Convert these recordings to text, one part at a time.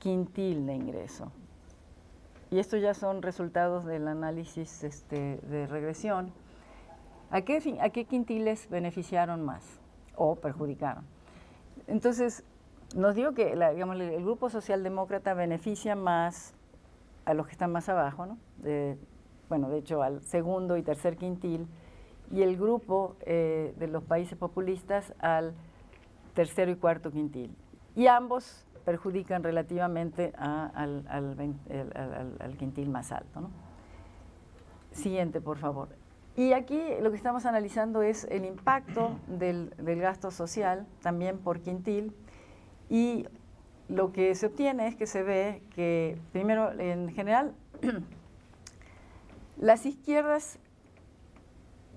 quintil de ingreso. Y estos ya son resultados del análisis de regresión. ¿A qué quintiles beneficiaron más o perjudicaron? Entonces, nos digo que digamos, el grupo socialdemócrata beneficia más a los que están más abajo, ¿no? Bueno, de hecho, al segundo y tercer quintil, y el grupo de los países populistas al tercero y cuarto quintil. Y ambos perjudican relativamente al quintil más alto, ¿no? Siguiente, por favor. Y aquí lo que estamos analizando es el impacto del gasto social, también por quintil, y lo que se obtiene es que se ve que, primero, en general, las izquierdas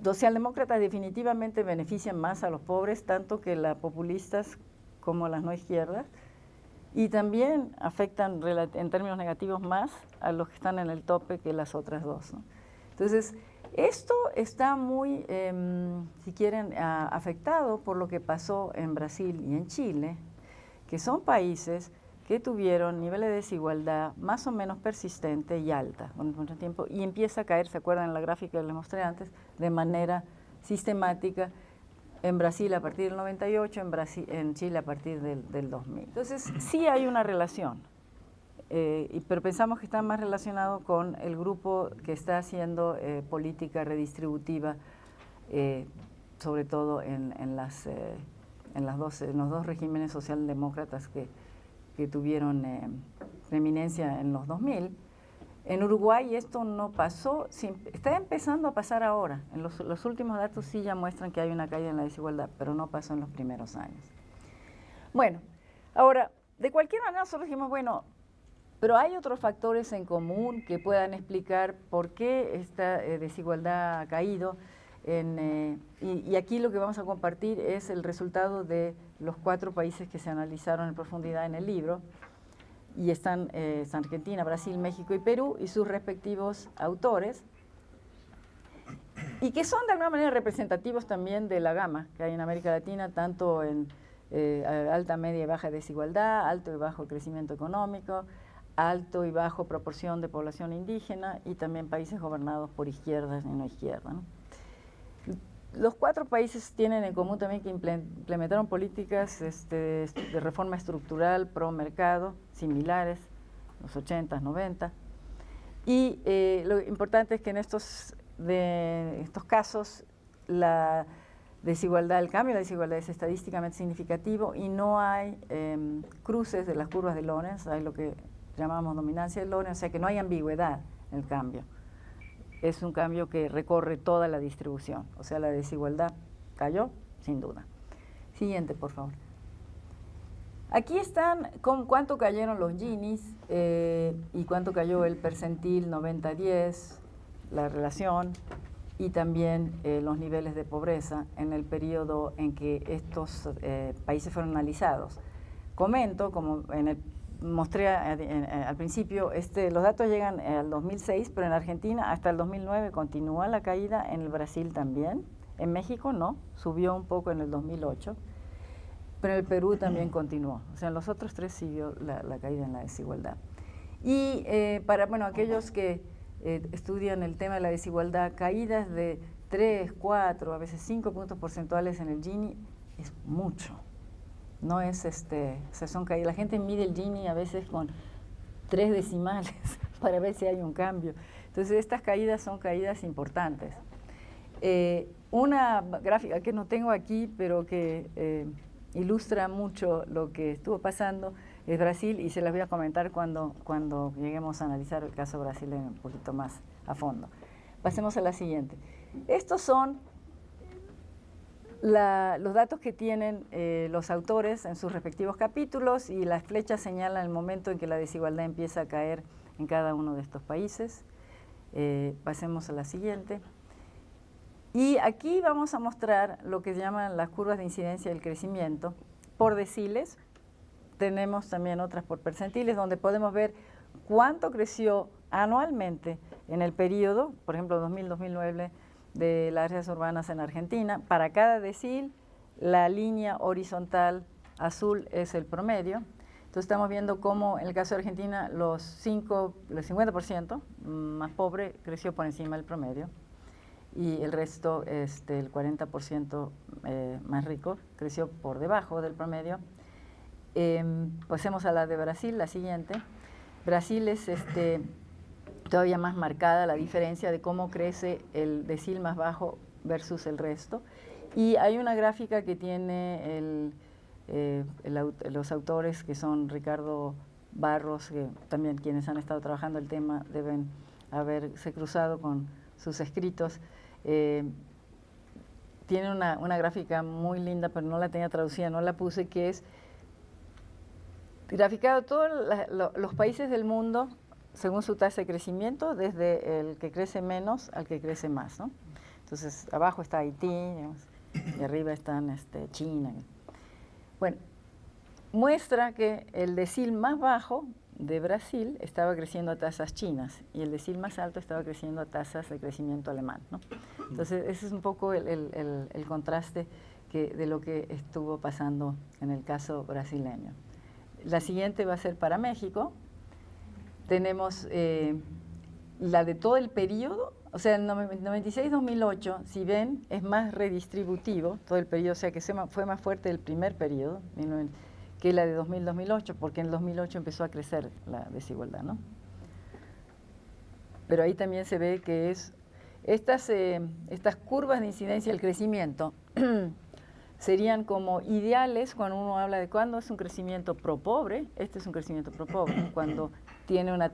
socialdemócratas definitivamente benefician más a los pobres, tanto que las populistas como las no izquierdas, y también afectan en términos negativos más a los que están en el tope que las otras dos, ¿no? Entonces, esto está muy, si quieren, afectado por lo que pasó en Brasil y en Chile, que son países que tuvieron niveles de desigualdad más o menos persistente y alta con mucho tiempo, y empieza a caer, ¿se acuerdan en la gráfica que les mostré antes?, de manera sistemática, en Brasil a partir del 98, en Chile a partir del 2000. Entonces, sí hay una relación, pero pensamos que está más relacionado con el grupo que está haciendo política redistributiva, sobre todo en los dos regímenes socialdemócratas que tuvieron preeminencia en los 2000. En Uruguay esto no pasó, está empezando a pasar ahora. En los últimos datos sí ya muestran que hay una caída en la desigualdad, pero no pasó en los primeros años. Bueno, ahora, de cualquier manera nosotros dijimos, bueno, pero hay otros factores en común que puedan explicar por qué esta desigualdad ha caído. Y aquí lo que vamos a compartir es el resultado de los 4 países que se analizaron en profundidad en el libro, y están Argentina, Brasil, México y Perú, y sus respectivos autores, y que son de alguna manera representativos también de la gama que hay en América Latina, tanto en alta, media y baja desigualdad, alto y bajo crecimiento económico, alto y bajo proporción de población indígena, y también países gobernados por izquierdas y no izquierdas, ¿no? Los 4 países tienen en común también que implementaron políticas de reforma estructural pro mercado, similares, los 80s, 90. Y lo importante es que en estos casos la desigualdad, el cambio de la desigualdad es estadísticamente significativo y no hay cruces de las curvas de Lorenz, hay lo que llamamos dominancia de Lorenz, o sea que no hay ambigüedad en el cambio. Es un cambio que recorre toda la distribución, o sea, la desigualdad cayó, sin duda. Siguiente, por favor. Aquí están con cuánto cayeron los Ginis y cuánto cayó el percentil 90-10, la relación, y también los niveles de pobreza en el periodo en que estos países fueron analizados. Comento, como mostré al principio, los datos llegan al 2006, pero en Argentina hasta el 2009 continúa la caída, en el Brasil también, en México no, subió un poco en el 2008, pero en el Perú también continuó, o sea, en los otros 3 siguió la caída en la desigualdad. Y para aquellos que estudian el tema de la desigualdad, caídas de 3, 4, a veces 5 puntos porcentuales en el Gini es mucho. No es o sea, son caídas. La gente mide el Gini a veces con 3 decimales para ver si hay un cambio. Entonces, estas caídas son caídas importantes. Una gráfica que no tengo aquí, pero que ilustra mucho lo que estuvo pasando, es Brasil, y se las voy a comentar cuando lleguemos a analizar el caso brasileño un poquito más a fondo. Pasemos a la siguiente. Estos son los datos que tienen los autores en sus respectivos capítulos, y las flechas señalan el momento en que la desigualdad empieza a caer en cada uno de estos países. Pasemos a la siguiente. Y aquí vamos a mostrar lo que se llaman las curvas de incidencia del crecimiento por deciles. Tenemos también otras por percentiles, donde podemos ver cuánto creció anualmente en el periodo, por ejemplo, 2000-2009, de las áreas urbanas en Argentina. Para cada decil, la línea horizontal azul es el promedio. Entonces estamos viendo cómo en el caso de Argentina el 50% más pobre creció por encima del promedio y el resto, el 40% más rico, creció por debajo del promedio. Pasemos a la de Brasil, la siguiente. Brasil es todavía más marcada la diferencia de cómo crece el decil más bajo versus el resto. Y hay una gráfica que tiene los autores que son Ricardo Barros, que también quienes han estado trabajando el tema deben haberse cruzado con sus escritos. Tiene una gráfica muy linda, pero no la tenía traducida, no la puse, que es graficado todos los países del mundo según su tasa de crecimiento, desde el que crece menos al que crece más, ¿no? Entonces, abajo está Haití, digamos, y arriba están China. Bueno, muestra que el decil más bajo de Brasil estaba creciendo a tasas chinas y el decil más alto estaba creciendo a tasas de crecimiento alemán, ¿no? Entonces, ese es un poco el contraste de lo que estuvo pasando en el caso brasileño. La siguiente va a ser para México. Tenemos la de todo el periodo, o sea, el 96-2008, si ven, es más redistributivo todo el periodo, o sea que fue más fuerte el primer periodo que la de 2000-2008, porque en el 2008 empezó a crecer la desigualdad, ¿no? Pero ahí también se ve que estas curvas de incidencia del crecimiento serían como ideales cuando uno habla de cuándo es un crecimiento pro pobre. Este es un crecimiento pro pobre, cuando tiene una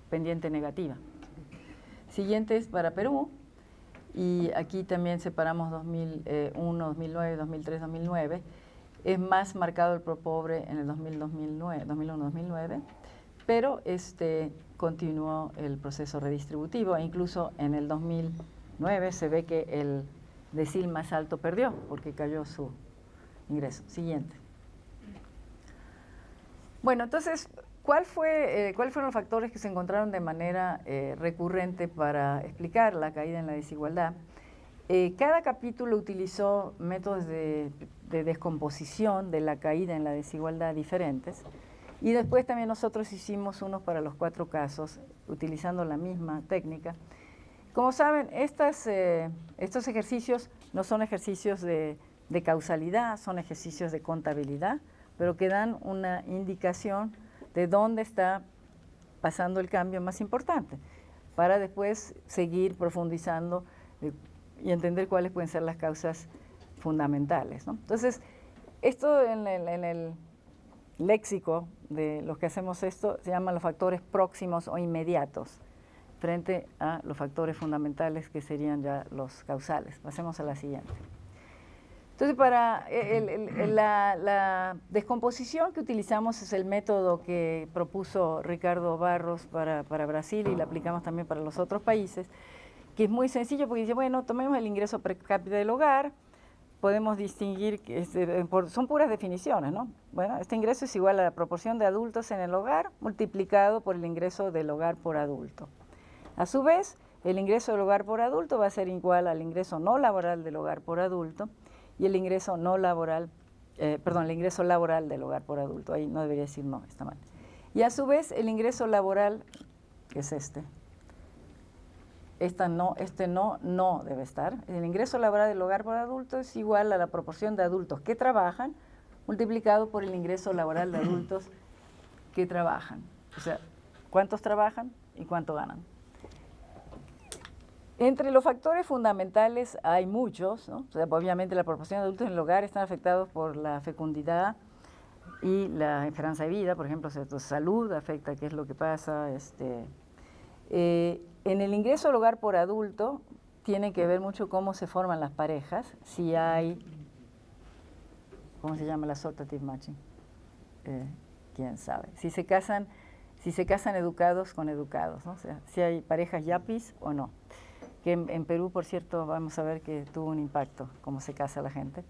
pendiente negativa. Siguiente es para Perú, y aquí también separamos 2001, 2009, 2003, 2009. Es más marcado el pro pobre en el 2001-2009, pero continuó el proceso redistributivo, e incluso en el 2009 se ve que el decil más alto perdió porque cayó su ingreso. Siguiente. Bueno, entonces, ¿cuáles fueron los factores que se encontraron de manera recurrente para explicar la caída en la desigualdad? Cada capítulo utilizó métodos de descomposición de la caída en la desigualdad diferentes, y después también nosotros hicimos unos para los 4 casos utilizando la misma técnica. Como saben, estos ejercicios no son ejercicios de causalidad, son ejercicios de contabilidad, pero que dan una indicación de dónde está pasando el cambio más importante, para después seguir profundizando y entender cuáles pueden ser las causas fundamentales, ¿no? Entonces, esto en el léxico de los que hacemos esto se llaman los factores próximos o inmediatos, frente a los factores fundamentales que serían ya los causales. Pasemos a la siguiente. Entonces, para la descomposición que utilizamos es el método que propuso Ricardo Barros para Brasil, y lo aplicamos también para los otros países, que es muy sencillo porque dice, bueno, tomemos el ingreso per cápita del hogar, podemos distinguir, son puras definiciones, ¿no? Bueno, este ingreso es igual a la proporción de adultos en el hogar multiplicado por el ingreso del hogar por adulto. A su vez, el ingreso del hogar por adulto va a ser igual al ingreso no laboral del hogar por adulto y el ingreso no laboral, el ingreso laboral del hogar por adulto. Ahí no debería decir no, está mal. Y a su vez, el ingreso laboral, que es este no debe estar. El ingreso laboral del hogar por adulto es igual a la proporción de adultos que trabajan multiplicado por el ingreso laboral de adultos que trabajan. O sea, ¿cuántos trabajan y cuánto ganan? Entre los factores fundamentales hay muchos, ¿no? O sea, obviamente la proporción de adultos en el hogar están afectados por la fecundidad y la esperanza de vida, por ejemplo, salud afecta qué es lo que pasa. En el ingreso al hogar por adulto tiene que ver mucho cómo se forman las parejas, si hay, ¿cómo se llama? La sortative matching, quién sabe. Si se casan educados con educados, ¿no? O sea, si hay parejas yapis o no. Que en Perú, por cierto, vamos a ver que tuvo un impacto cómo se casa la gente.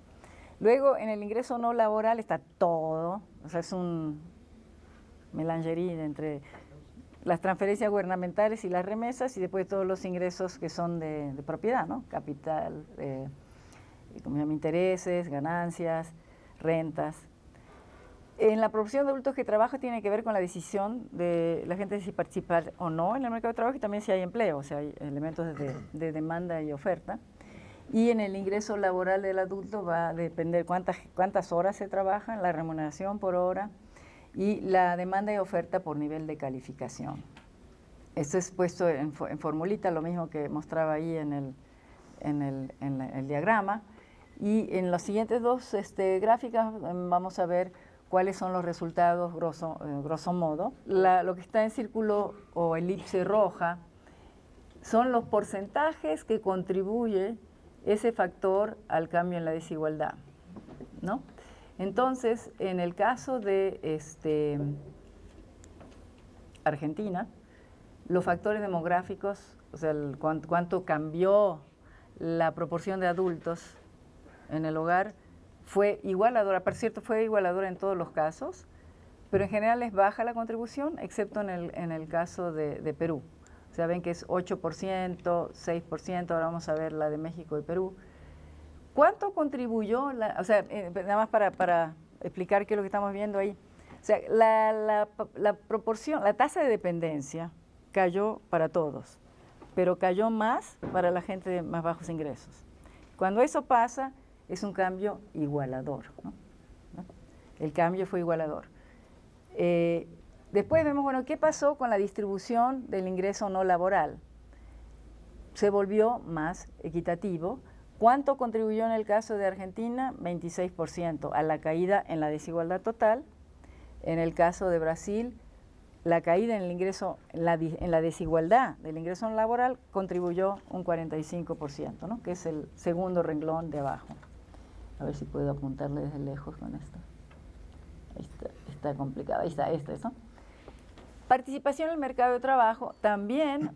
Luego, en el ingreso no laboral está todo, o sea, es un melangerie entre las transferencias gubernamentales y las remesas, y después todos los ingresos que son de propiedad, ¿no? Capital, como se llama, intereses, ganancias, rentas. En la proporción de adultos que trabajan tiene que ver con la decisión de la gente si participar o no en el mercado de trabajo y también si hay empleo, o sea, hay elementos de demanda y oferta. Y en el ingreso laboral del adulto va a depender cuántas horas se trabajan, la remuneración por hora y la demanda y oferta por nivel de calificación. Esto es puesto en formulita, lo mismo que mostraba ahí en el diagrama. Y en las siguientes dos gráficas vamos a ver cuáles son los resultados grosso modo. Lo que está en círculo o elipse roja son los porcentajes que contribuye ese factor al cambio en la desigualdad, ¿no? Entonces, en el caso de Argentina, los factores demográficos, o sea, cuánto cambió la proporción de adultos en el hogar, fue igualadora. Por cierto, fue igualadora en todos los casos, pero en general es baja la contribución, excepto en el caso de Perú. O sea, ven que es 8%, 6%, ahora vamos a ver la de México y Perú. ¿Cuánto contribuyó? O sea, nada más para explicar qué es lo que estamos viendo ahí. O sea, la proporción, la tasa de dependencia cayó para todos, pero cayó más para la gente de más bajos ingresos. Cuando eso pasa, es un cambio igualador, ¿no? El cambio fue igualador. Después vemos, bueno, ¿qué pasó con la distribución del ingreso no laboral? Se volvió más equitativo. ¿Cuánto contribuyó en el caso de Argentina? 26% a la caída en la desigualdad total. En el caso de Brasil, la caída en el ingreso, en la desigualdad del ingreso no laboral contribuyó un 45%, ¿no? Que es el segundo renglón de abajo. A ver si puedo apuntarle desde lejos con esto. Ahí está complicado. Ahí está, ¿no? Participación en el mercado de trabajo. También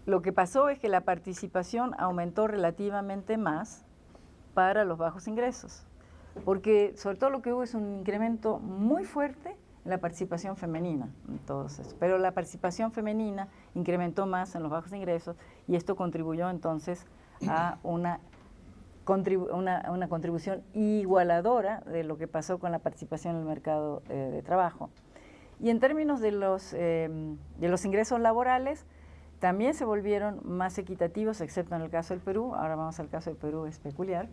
lo que pasó es que la participación aumentó relativamente más para los bajos ingresos, porque sobre todo lo que hubo es un incremento muy fuerte en la participación femenina, entonces, pero la participación femenina incrementó más en los bajos ingresos y esto contribuyó entonces a una contribución igualadora de lo que pasó con la participación en el mercado de trabajo. Y en términos de los ingresos laborales, también se volvieron más equitativos, excepto en el caso del Perú. Ahora vamos al caso del Perú, es peculiar.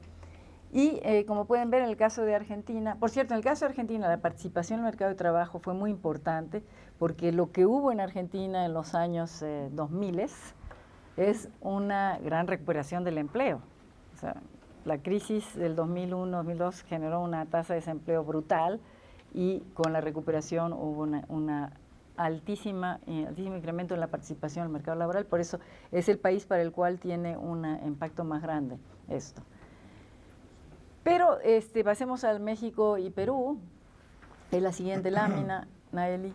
Y como pueden ver en el caso de Argentina, por cierto, en el caso de Argentina la participación en el mercado de trabajo fue muy importante porque lo que hubo en Argentina en los años 2000 es una gran recuperación del empleo. O sea, la crisis del 2001-2002 generó una tasa de desempleo brutal y con la recuperación hubo una altísimo incremento en la participación en el mercado laboral, por eso es el país para el cual tiene un impacto más grande esto. Pero pasemos al México y Perú, es la siguiente lámina, Naeli.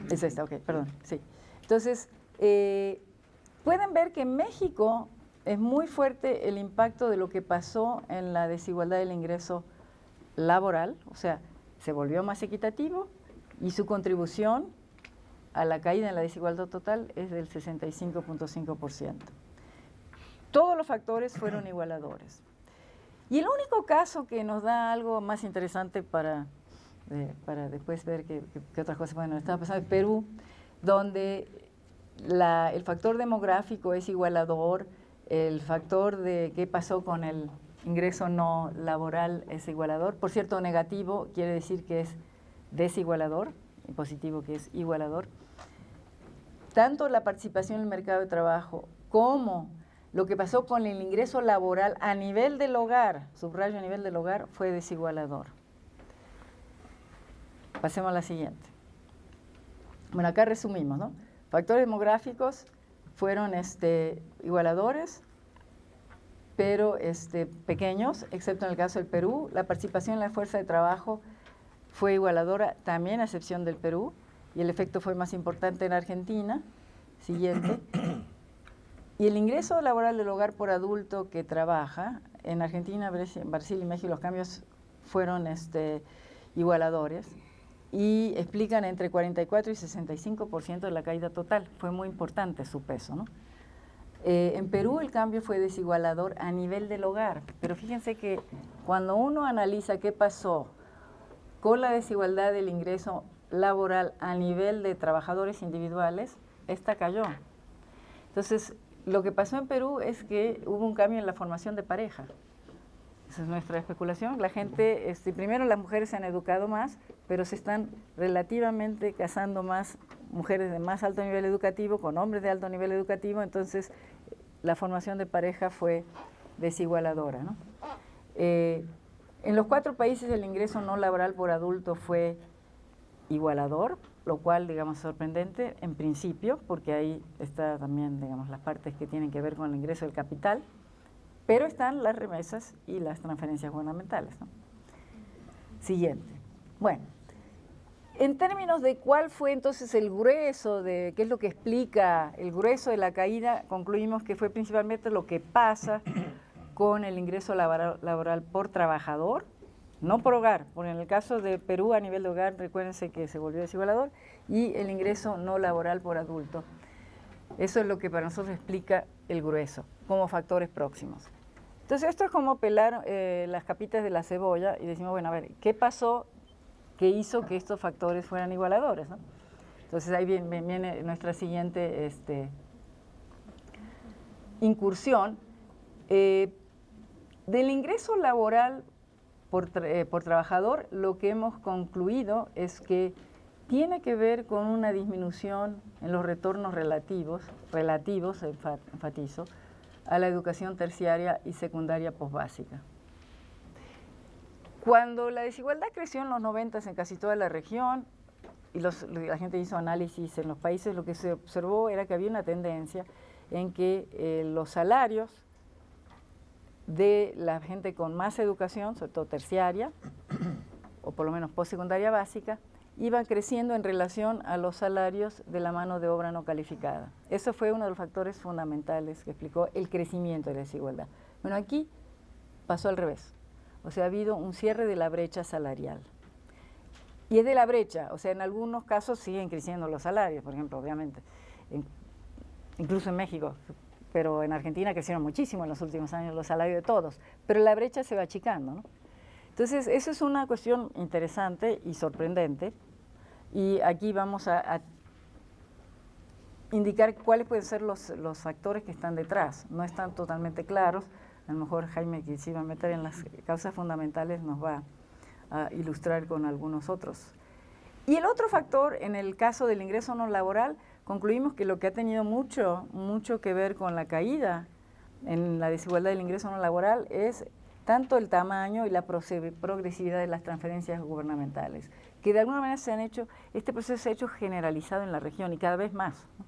Es esta, ok, perdón, sí. Entonces, pueden ver que en México es muy fuerte el impacto de lo que pasó en la desigualdad del ingreso laboral, o sea, se volvió más equitativo y su contribución a la caída en la desigualdad total es del 65.5%. Todos los factores fueron igualadores. Y el único caso que nos da algo más interesante para después ver qué otras cosas pueden estar pasando es Perú, donde el factor demográfico es igualador, el factor de qué pasó con el ingreso no laboral es igualador. Por cierto, negativo quiere decir que es desigualador, y positivo que es igualador. Tanto la participación en el mercado de trabajo como lo que pasó con el ingreso laboral a nivel del hogar, subrayo a nivel del hogar, fue desigualador. Pasemos a la siguiente. Bueno, acá resumimos, ¿no? Factores demográficos fueron igualadores, pero pequeños, excepto en el caso del Perú. La participación en la fuerza de trabajo fue igualadora, también a excepción del Perú, y el efecto fue más importante en Argentina. Siguiente. Y el ingreso laboral del hogar por adulto que trabaja, en Argentina, Brasil y México los cambios fueron igualadores y explican entre 44 y 65% de la caída total. Fue muy importante su peso, ¿no? En Perú el cambio fue desigualador a nivel del hogar, pero fíjense que cuando uno analiza qué pasó con la desigualdad del ingreso laboral a nivel de trabajadores individuales, esta cayó. Entonces, lo que pasó en Perú es que hubo un cambio en la formación de pareja. Esa es nuestra especulación. La gente, primero las mujeres se han educado más, pero se están relativamente casando más mujeres de más alto nivel educativo con hombres de alto nivel educativo, entonces la formación de pareja fue desigualadora, ¿no? En los 4 países el ingreso no laboral por adulto fue igualador, lo cual, digamos, sorprendente en principio, porque ahí está también, digamos, las partes que tienen que ver con el ingreso del capital, pero están las remesas y las transferencias gubernamentales, ¿no? Siguiente. Bueno, en términos de cuál fue entonces el grueso, de qué es lo que explica el grueso de la caída, concluimos que fue principalmente lo que pasa con el ingreso laboral por trabajador, no por hogar, porque en el caso de Perú a nivel de hogar, recuérdense que se volvió desigualador, y el ingreso no laboral por adulto. Eso es lo que para nosotros explica el grueso, como factores próximos. Entonces esto es como pelar las capitas de la cebolla y decimos, bueno, a ver, ¿qué pasó que hizo que estos factores fueran igualadores, ¿no? Entonces ahí viene nuestra siguiente incursión. Del ingreso laboral por trabajador, lo que hemos concluido es que tiene que ver con una disminución en los retornos relativos, enfatizo, a la educación terciaria y secundaria posbásica. Cuando la desigualdad creció en los 90 en casi toda la región, y la gente hizo análisis en los países, lo que se observó era que había una tendencia en que los salarios de la gente con más educación, sobre todo terciaria, o por lo menos postsecundaria básica, iban creciendo en relación a los salarios de la mano de obra no calificada. Eso fue uno de los factores fundamentales que explicó el crecimiento de la desigualdad. Bueno, aquí pasó al revés. O sea, ha habido un cierre de la brecha salarial. Y es de la brecha, o sea, en algunos casos siguen creciendo los salarios, por ejemplo, obviamente, incluso en México, pero en Argentina crecieron muchísimo en los últimos años los salarios de todos, pero la brecha se va achicando, ¿no? Entonces, eso es una cuestión interesante y sorprendente, y aquí vamos a indicar cuáles pueden ser los factores que están detrás. No están totalmente claros, a lo mejor Jaime, que se iba a meter en las causas fundamentales, nos va a ilustrar con algunos otros. Y el otro factor, en el caso del ingreso no laboral, concluimos que lo que ha tenido mucho que ver con la caída en la desigualdad del ingreso no laboral es tanto el tamaño y la progresividad de las transferencias gubernamentales, que de alguna manera este proceso se ha hecho generalizado en la región y cada vez más, ¿no?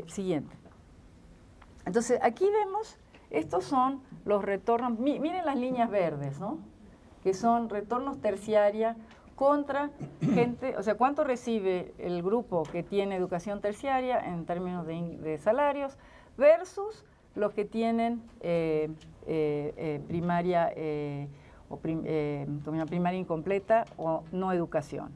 Siguiente. Entonces, aquí vemos, estos son los retornos, miren las líneas verdes, ¿no? Que son retornos terciaria contra gente, o sea, cuánto recibe el grupo que tiene educación terciaria en términos de salarios versus los que tienen primaria primaria incompleta o no educación.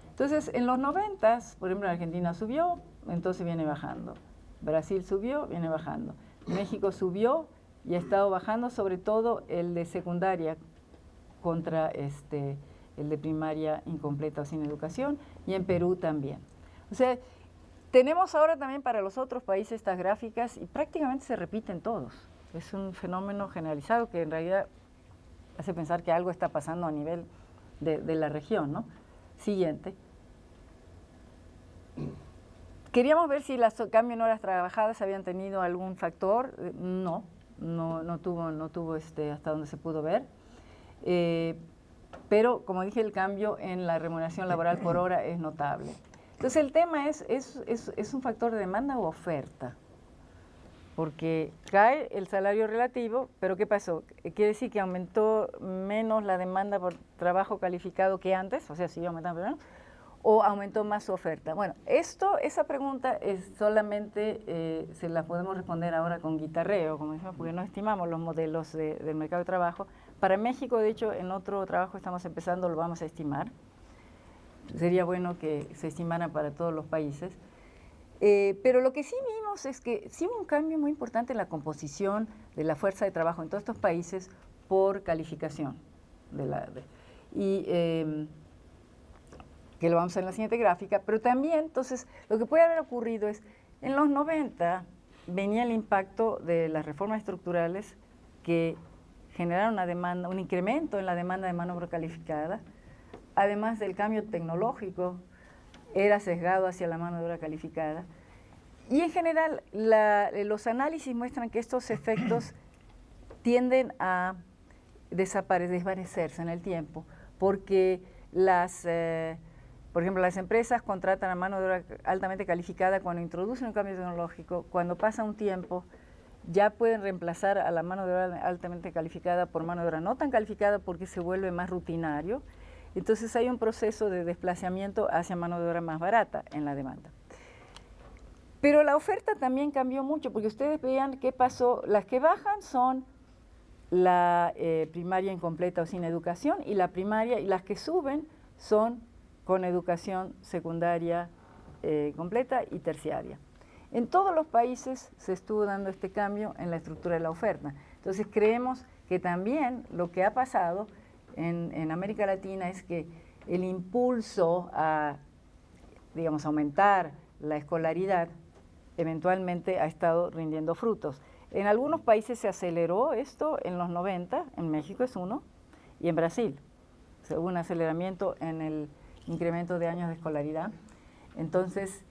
Entonces, en los 90, por ejemplo, en Argentina subió, entonces viene bajando. Brasil subió, viene bajando. México subió y ha estado bajando, sobre todo el de secundaria contra el de primaria incompleta o sin educación, y en Perú también. O sea, tenemos ahora también para los otros países estas gráficas y prácticamente se repiten todos. Es un fenómeno generalizado que en realidad hace pensar que algo está pasando a nivel de la región, ¿no? Siguiente. Queríamos ver si el cambio en horas trabajadas habían tenido algún factor. No tuvo hasta donde se pudo ver. Pero, como dije, el cambio en la remuneración laboral por hora es notable. Entonces, el tema es un factor de demanda o oferta, porque cae el salario relativo, pero ¿qué pasó? Quiere decir que aumentó menos la demanda por trabajo calificado que antes, o sea, siguió aumentando, ¿no? ¿O aumentó más su oferta? Bueno, esa pregunta es solamente se la podemos responder ahora con guitarreo, como decimos, porque no estimamos los modelos del mercado de trabajo. Para México, de hecho, en otro trabajo estamos empezando, lo vamos a estimar. Sería bueno que se estimara para todos los países. Pero lo que sí vimos es que sí hubo un cambio muy importante en la composición de la fuerza de trabajo en todos estos países por calificación. Que lo vamos a ver en la siguiente gráfica, pero también, entonces, lo que puede haber ocurrido es, en los 90 venía el impacto de las reformas estructurales que generaron una demanda, un incremento en la demanda de mano de obra calificada, además del cambio tecnológico, era sesgado hacia la mano de obra calificada, y en general los análisis muestran que estos efectos tienden a desvanecerse en el tiempo, porque por ejemplo, las empresas contratan a mano de obra altamente calificada cuando introducen un cambio tecnológico. Cuando pasa un tiempo, ya pueden reemplazar a la mano de obra altamente calificada por mano de obra no tan calificada porque se vuelve más rutinario. Entonces hay un proceso de desplazamiento hacia mano de obra más barata en la demanda. Pero la oferta también cambió mucho, porque ustedes vean qué pasó. Las que bajan son la primaria incompleta o sin educación, y la primaria, y las que suben son con educación secundaria completa y terciaria. En todos los países se estuvo dando este cambio en la estructura de la oferta. Entonces creemos que también lo que ha pasado en América Latina es que el impulso a, digamos, aumentar la escolaridad eventualmente ha estado rindiendo frutos. En algunos países se aceleró esto en los 90, en México es uno, y en Brasil. Hubo un aceleramiento en el incremento de años de escolaridad. Entonces,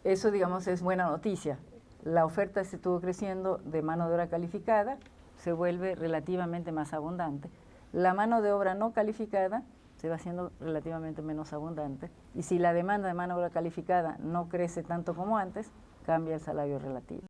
eso, digamos, es buena noticia. La oferta se estuvo creciendo de mano de obra calificada, se vuelve relativamente más abundante. La mano de obra no calificada se va haciendo relativamente menos abundante. Y si la demanda de mano de obra calificada no crece tanto como antes, cambia el salario relativo.